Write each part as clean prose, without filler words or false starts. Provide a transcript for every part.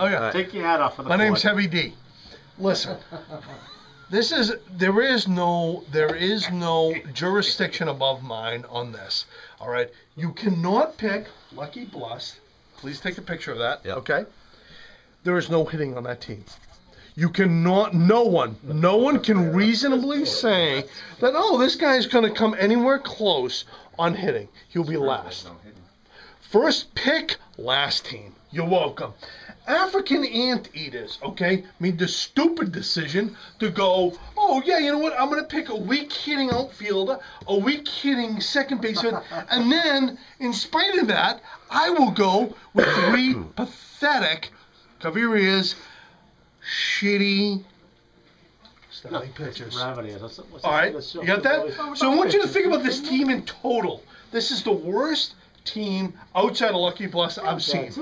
Oh yeah. Take your hat off for the My fort. name's Heavy D. Listen, there is no jurisdiction above mine on this. All right, you cannot pick Lucky Blessed. Please take a picture of that. Yep. Okay. There is no hitting on that team. You cannot. No one can reasonably say that. Oh, this guy's going to come anywhere close on hitting. He'll be last. First pick, last team. You're welcome. African anteaters, okay, made the stupid decision to go, oh, yeah, you know what, I'm going to pick a weak hitting outfielder, a weak hitting second baseman, and then, in spite of that, I will go with 3 pathetic, cover your ears, shitty starting pitchers. Gravity. All right, you got that? So I want you to think about this team in total. This is the worst team outside of Lucky Blessed I've seen.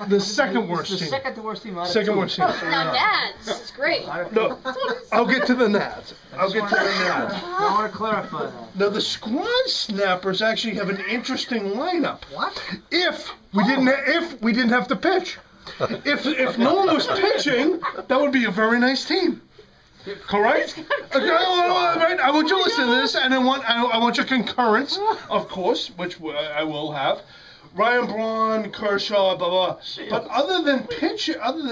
The second worst team. The second worst team out of Second two. worst team. Now, Nads, this is great. No, I'll get to the Nads. I want to clarify that. Now the Squad Snappers actually have an interesting lineup. What? If we didn't have to pitch, if no one was pitching, that would be a very nice team. Correct? Okay, right. I want you to listen to this, and I want your concurrence, of course, which I will have. Ryan Braun, Kershaw, blah blah. But other than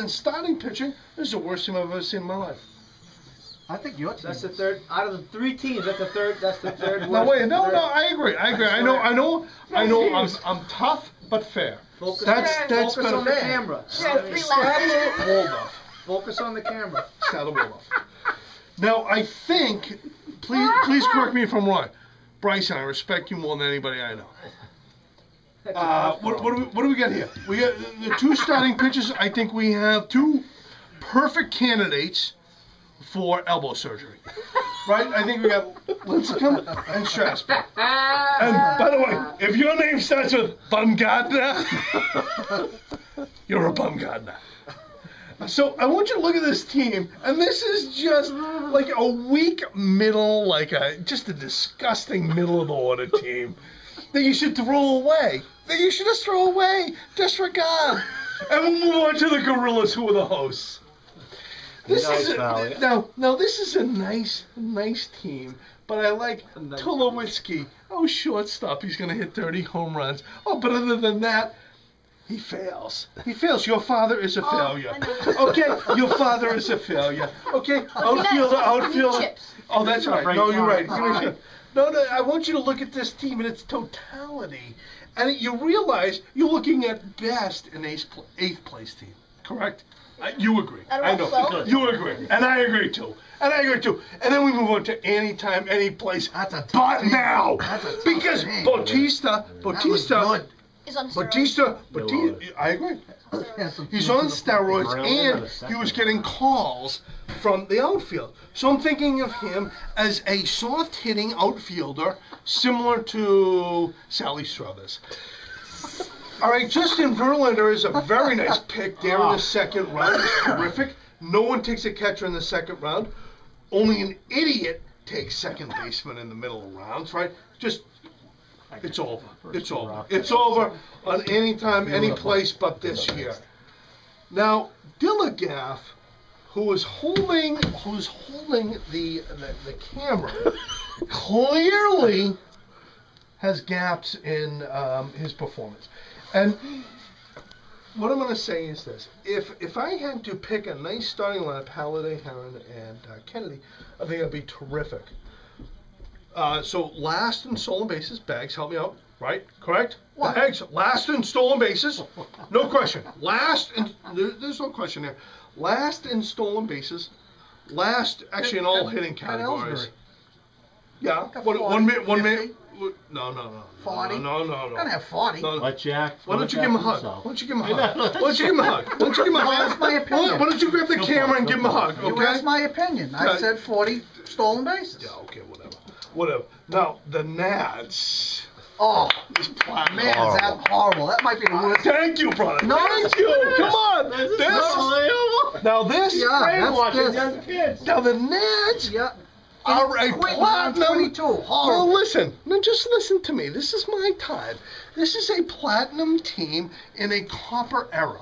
starting pitching, this is the worst team I've ever seen in my life. I think your team. That's the third out of the 3 teams. That's the third. That's the third. No, wait, no. I agree. I know. I'm tough but fair. Focus That's on the camera. Focus on the camera. Now I think, please correct me if I'm wrong, Bryson. I respect you more than anybody I know. What do we got here? We got the 2 starting pitchers. I think we have 2 perfect candidates for elbow surgery. Right? I think we got Lincecum and Strasburg. And by the way, if your name starts with Bumgardner, you're a Bumgardner. So I want you to look at this team, and this is just like a weak middle, just a disgusting middle of the order team that you should throw away. That you should just throw away. Disregard. And we'll move on to the Gorillas, who are the hosts. This is a nice team, but I like Tulowitzki. Oh, shortstop, he's going to hit 30 home runs. Oh, but other than that, he fails. Your father is a failure. Okay, your father is a failure. Okay, outfielder. Oh, that's right. No, you're right. No, I want you to look at this team in its totality, and you realize you're looking at best an 8th place team. Correct? You agree. I know. You agree. And I agree too. And then we move on to anytime, any place. But now, because Bautista, I agree. He's on steroids, and he was getting calls from the outfield. So I'm thinking of him as a soft-hitting outfielder, similar to Sally Struthers. All right, Justin Verlander is a very nice pick there in the second round. It's terrific. No one takes a catcher in the second round. Only an idiot takes second baseman in the middle of rounds, right? It's over. It's over on any time, any place but this year. Now, Dillagaff, who is holding the camera, clearly has gaps in his performance. And what I'm going to say is this. If I had to pick a nice starting lineup, Halladay, Heron, and Kennedy, I think that'd be terrific. So last in stolen bases, Bags, help me out, right? Correct? What? Bags, last in stolen bases, no question. There's no question there. Last in stolen bases, actually in all hitting categories. Yeah, one minute. No. 40? No. Gonna have 40. Let Jack. Why don't you give him a hug? Why don't you give him a hug? That's my opinion. Why don't you grab the camera and give him a hug, okay? That's my opinion. I said 40 stolen bases. Yeah, okay, whatever. Now, the Nads. Oh, this platinum. Man, that's horrible. That might be the worst. Thank you, brother. No, thank you. Come on. Now this. Now the Nads are a platinum. 22. Horrible. Well, listen. Now just listen to me. This is my time. This is a platinum team in a copper era.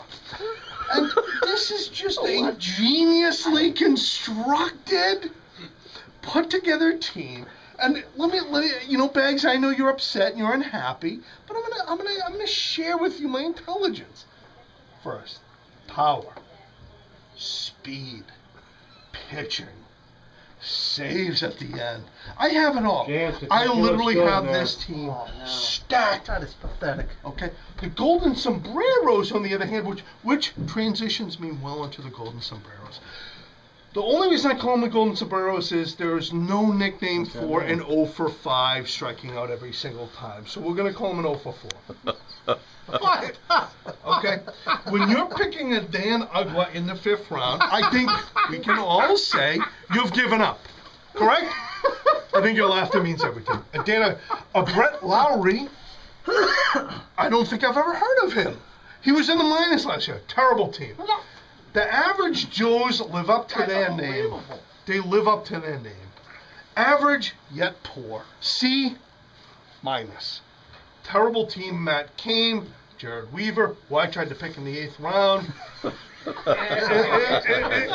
And this is just a geniusly constructed, put together team. And let me, you know, Bags, I know you're upset and you're unhappy, but I'm gonna share with you my intelligence. First, power, speed, pitching, saves at the end. I have it all. I literally have this team stacked. That is pathetic. Okay. The Golden Sombreros, on the other hand, which transitions me well into the Golden Sombreros. The only reason I call them the Golden Sombreros is there is no nickname for an 0 for 5 striking out every single time. So we're going to call them an 0 for 4. Okay? When you're picking a Dan Ugla in the 5th round, I think we can all say you've given up. Correct? I think your laughter means everything. And Dan, a Brett Lowry, I don't think I've ever heard of him. He was in the minors last year. Terrible team. The average Joes live up to their name. They live up to their name. Average, yet poor. C minus. Terrible team. Matt Cain, Jared Weaver, who I tried to pick in the 8th round.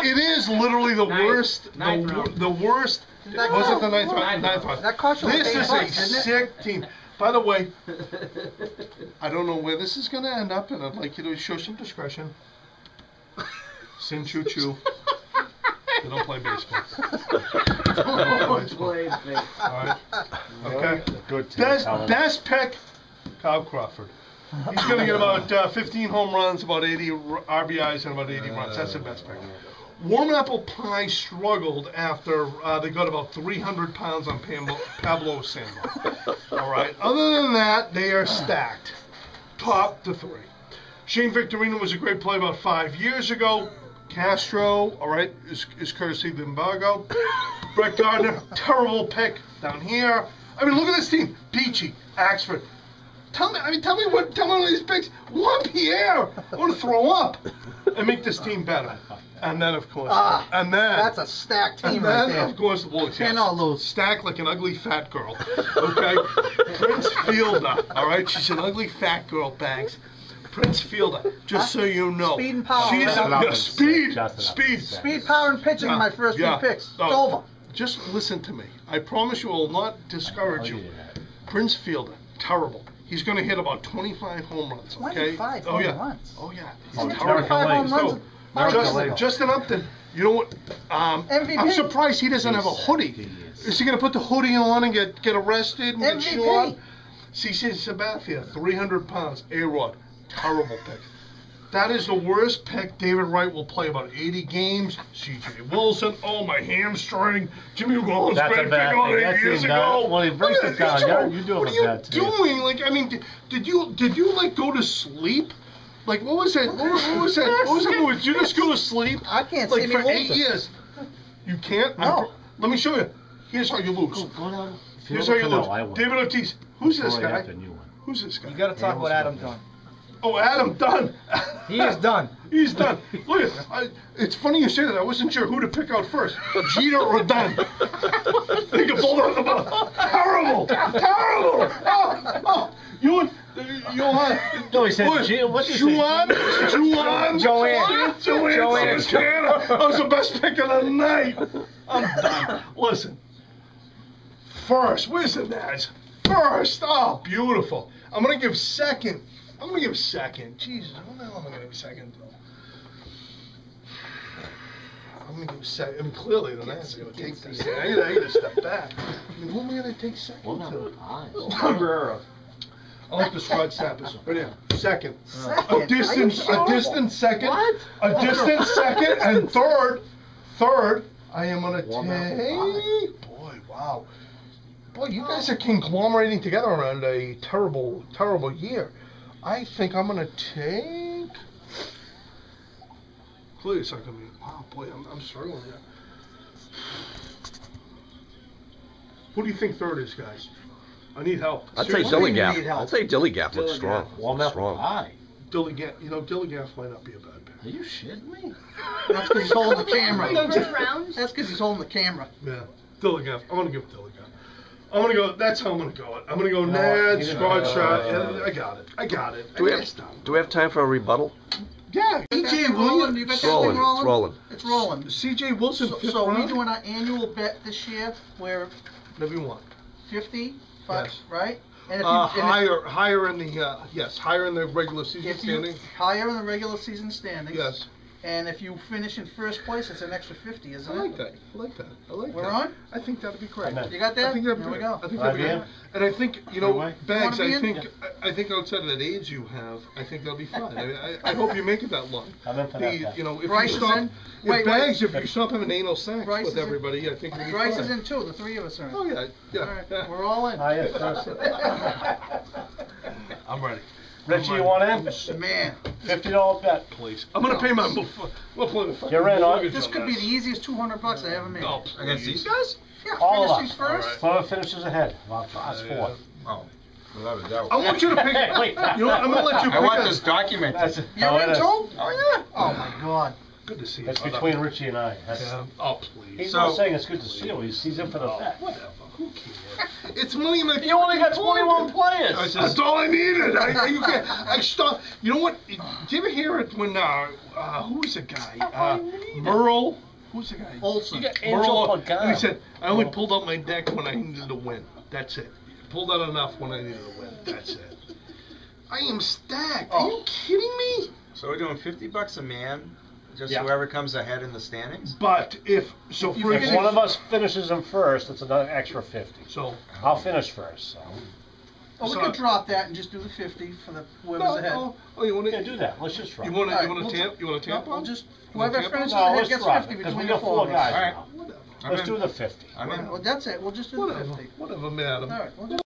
It is literally the worst. The worst. Was it the 9th round? 9th round. That cost you This is $8, a isn't it? sick team. By the way, I don't know where this is going to end up, and I'd like you to show some discretion. Sin choo choo. They don't play baseball. All right. Okay. Good team. Best pick, Kyle Crawford. He's going to get about 15 home runs, about 80 RBIs, and about 80 runs. That's the best pick. Warm Apple Pie struggled after they got about 300 pounds on Pablo Sandoval. All right. Other than that, they are stacked. Top to 3. Shane Victorino was a great play about 5 years ago. Castro, all right, is courtesy of the embargo. Brett Gardner, terrible pick down here. I mean, look at this team. Peachy, Axford. Tell me one of these picks. Juan Pierre. I want to throw up and make this team better. And then, of course, that's a stacked team right there. Of course, the Bulls. Can't all lose. Stacked like an ugly fat girl. Okay, Prince Fielder. All right, she's an ugly fat girl, Bags. Prince Fielder, just so you know. Speed and power. She's Speed, power, and pitching are my first 2 picks. It's over. Just listen to me. I promise you I will not discourage you. Prince Fielder, terrible. He's going to hit about 25 home runs. Okay? 25 home runs? Oh, yeah. He's 25 home runs. So, Justin Upton, you know what? MVP. I'm surprised he doesn't have a hoodie. Is he going to put the hoodie on and get arrested and get shot? CC Sabathia, 300 pounds. A-Rod. Terrible pick. That is the worst pick. David Wright will play about 80 games. C.J. Wilson, oh, my hamstring. Jimmy Rollins made a pick about 8 years ago. Well, he brings it down. You're doing what are you doing? Like, I mean, did you like go to sleep? Like, what was that? What was that? Did you just go to sleep? I can't like see me for 8 losing. years. You can't. No. Let me show you. Here's how you lose. Go down. Here's how you lose. David Ortiz. Who's this guy? Who's this guy? You got to talk about Adam Dunn. Oh, Adam Dunn. He is done. He's done. Look at it's funny you say that. I wasn't sure who to pick out first. Jeter or Dunn. Think of both of them. Terrible. Terrible. Oh. You No, he said, what did you say? Joanne. That was the best pick of the night. I'm done. Listen. First. Where's the Naz? First. Oh, beautiful. I'm going to give second. Jesus, what the hell am I going to give second to? I'm going to give second. I mean, clearly the Nats are going to take this. I got to step back. I mean, who am I going to take second to? I like the squad snappers. Right here. Second. A distant second. What? A distant second. And third, I am going to take. Boy, wow. Boy, you guys are conglomerating together around a terrible, terrible year. I think I'm going to take. Clearly, it's not going to be. Wow, boy, I'm struggling here. Who do you think third is, guys? I need help. I'd say Dillingham. I'd say Dillingham looks strong. Strong. Dillingham might not be a bad pick. Are you shitting me? That's because he's holding the camera. First rounds? That's because he's holding the camera. Yeah, Dillingham. I'm going to give Dillingham. I'm going to go, that's how I'm going to go. I'm going to go Nad, squad shot. I got it. Do we have time for a rebuttal? Yeah. CJ Wilson. You got It's rolling. that thing It's rolling. It's rolling. CJ Wilson. So are we doing our annual bet this year where Whatever you want. 50, Yes. right? And Higher in the higher in the regular season if you standing. higher in the regular season standings. Yes. And if you finish in first place, it's an extra 50, isn't I it? like that. I like that. I like that. We're on? I think that'd be great. You got that? I think that'd be Here we great. go. I think that'd be Right, great. And I think, you know, Right. Bags, You I wanna be think, I think outside of that age you have, I think that'll be fine. I mean, I hope you make it that long. I'm in for that, yeah. You know, if Bryce you is stop, in? if Wait, Bags, if you stop having anal sex Bryce with is in? everybody, I think it'll be Bryce fine. is in too. The three of us are in. Oh, yeah, yeah. All right, yeah. we're all in. Ah, yes, that's it. I'm ready. Richie, you want in? Man, $50 bet. Please. I'm going to pay my, we'll play the fucking You're in, mortgage this on could be that. the easiest $200 I ever made. Oh, Against please. these guys? Yeah, All of finish these us. first. All Whoever finishes ahead. Well, us four. Oh, without a doubt. I want you to pick. Wait. You know what? I'm going to let you pick. I want a- this documented. That's You're how it in is. too? Oh, yeah. Oh my God. Good to see you. It's brother. between Richie and I. That's, Yeah. Oh, please. He's So- not saying it's good to see you. He's in for the Oh, bet. whatever. Who cares? It's money in the. You only got 21 players. That's all I needed. You can't. I stopped. You know what? Did you ever hear it when who was the guy? Merle. Who's the guy? Olsen. You got Angel Merle. Pagano. And he said, "I only pulled out my deck when I needed to win. That's it. Pulled out enough when I needed to win. That's it. I am stacked. Are you kidding me? So we're doing $50 a man, just Yeah. whoever comes ahead in the standings? But if so, for If instance, one of us finishes him first, it's another extra 50. so I'll finish first. So. Oh, we So- could drop that and just do the 50 for the whoever's ahead. Oh, you want Yeah, to do that. Let's just try. You want to? All right, You want we'll to tamp? You want to tamp We'll on? just You wanna whoever tamp finishes on? No, ahead let's gets drop 50 it, 'cause between we the got four four of guys us. now. Whatever. I'm Let's in. do the 50. I'm in. Well, that's it. We'll just do the Whatever. 50. Whatever, madam. All right, we'll just